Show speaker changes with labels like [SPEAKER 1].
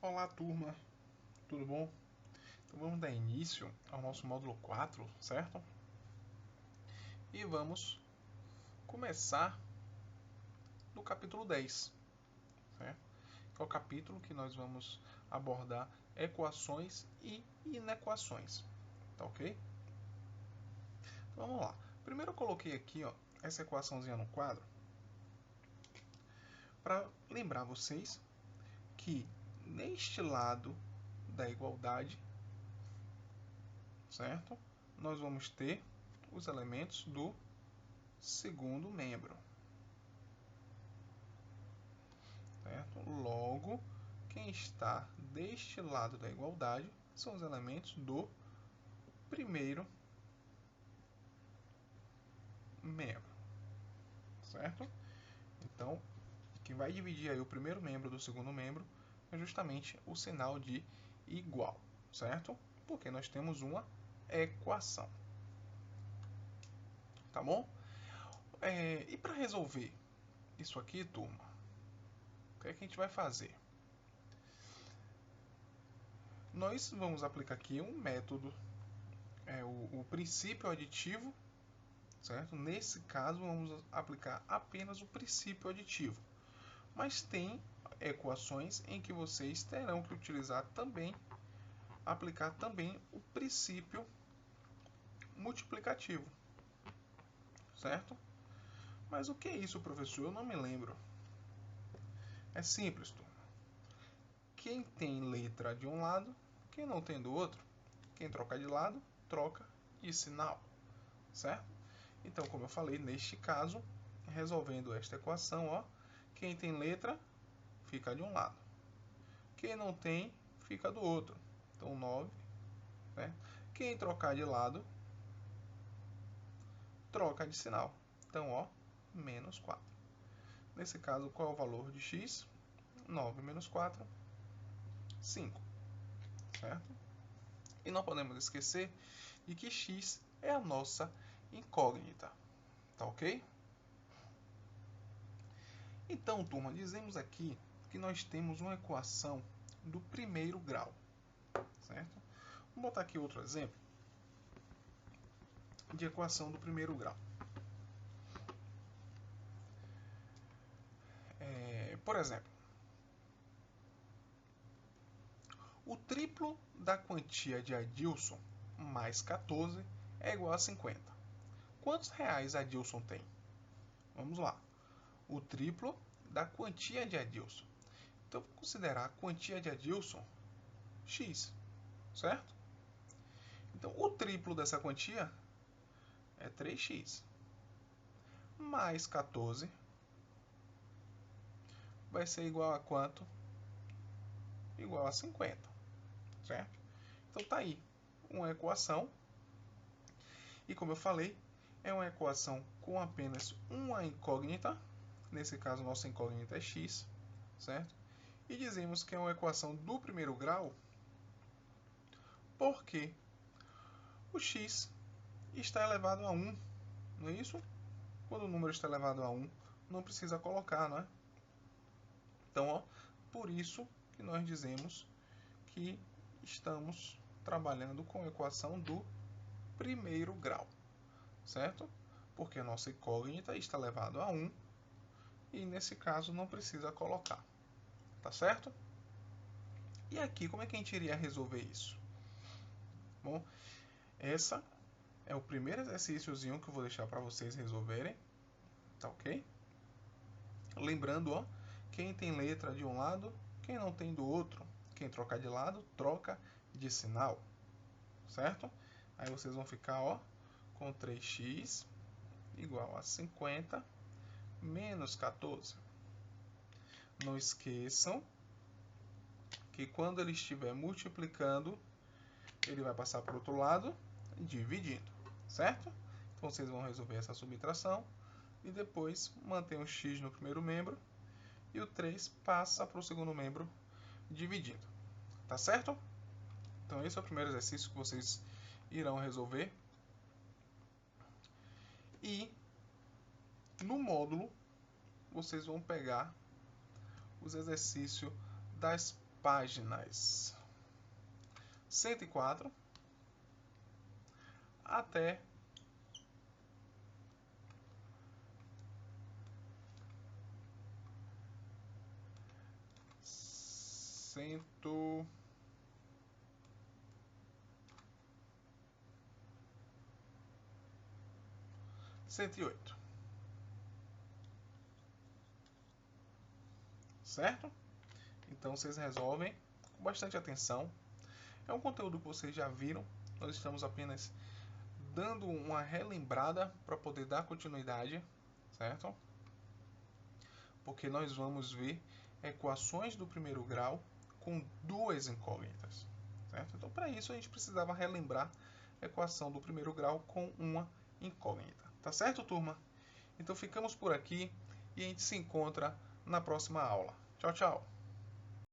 [SPEAKER 1] Olá, turma, tudo bom? Então vamos dar início ao nosso módulo 4, certo? E vamos começar no capítulo 10, certo? Que é o capítulo que nós vamos abordar equações e inequações, tá ok? Então vamos lá. Primeiro eu coloquei aqui, ó, essa equaçãozinha no quadro para lembrar vocês que neste lado da igualdade, certo? Nós vamos ter os elementos do segundo membro, certo? Logo, quem está deste lado da igualdade são os elementos do primeiro membro, certo? Então, quem vai dividir aí o primeiro membro do segundo membro é justamente o sinal de igual, certo? Porque nós temos uma equação, tá bom? E para resolver isso aqui, turma, o que é que a gente vai fazer? Nós vamos aplicar aqui um método, o princípio aditivo, certo? Nesse caso, vamos aplicar apenas o princípio aditivo. Mas tem equações em que vocês terão que utilizar também, aplicar também o princípio multiplicativo, certo? Mas o que é isso, professor? Eu não me lembro. É simples, turma. Quem tem letra de um lado, quem não tem do outro, quem troca de lado, troca de sinal, certo? Então, como eu falei, neste caso, resolvendo esta equação, ó, quem tem letra fica de um lado, quem não tem fica do outro. Então, 9, né? Quem trocar de lado, troca de sinal. Então, ó, menos 4. Nesse caso, qual é o valor de x? 9 menos 4, 5, certo? E não podemos esquecer de que x é a nossa incógnita, tá ok? Então, turma, dizemos aqui que nós temos uma equação do primeiro grau, certo? Vamos botar aqui outro exemplo de equação do primeiro grau. Por exemplo, o triplo da quantia de Adilson mais 14 é igual a 50. Quantos reais Adilson tem? Vamos lá. O triplo da quantia de Adilson. Então, vou considerar a quantia de Adilson x, certo? Então, o triplo dessa quantia é 3x. Mais 14 vai ser igual a quanto? Igual a 50, certo? Então, tá aí uma equação. E como eu falei, é uma equação com apenas uma incógnita. Nesse caso, nossa incógnita é x, certo? E dizemos que é uma equação do primeiro grau porque o x está elevado a 1, não é isso? Quando o número está elevado a 1, não precisa colocar, não é? Então, ó, por isso que nós dizemos que estamos trabalhando com a equação do primeiro grau, certo? Porque a nossa incógnita está elevado a 1 e nesse caso não precisa colocar, tá certo? E aqui, como é que a gente iria resolver isso? Bom, essa é o primeiro exercíciozinho que eu vou deixar para vocês resolverem, tá ok? Lembrando, ó, quem tem letra de um lado, quem não tem do outro. Quem trocar de lado, troca de sinal, certo? Aí vocês vão ficar, ó, com 3x igual a 50 menos 14. Não esqueçam que quando ele estiver multiplicando, ele vai passar para o outro lado, dividindo, certo? Então vocês vão resolver essa subtração e depois mantém o x no primeiro membro e o 3 passa para o segundo membro dividindo, tá certo? Então esse é o primeiro exercício que vocês irão resolver. E no módulo vocês vão pegar os exercícios das páginas 104 até 108. Certo? Então vocês resolvem com bastante atenção. É um conteúdo que vocês já viram. Nós estamos apenas dando uma relembrada para poder dar continuidade, certo? Porque nós vamos ver equações do primeiro grau com duas incógnitas, certo? Então, para isso, a gente precisava relembrar a equação do primeiro grau com uma incógnita. Tá certo, turma? Então, ficamos por aqui e a gente se encontra na próxima aula. Tchau, tchau!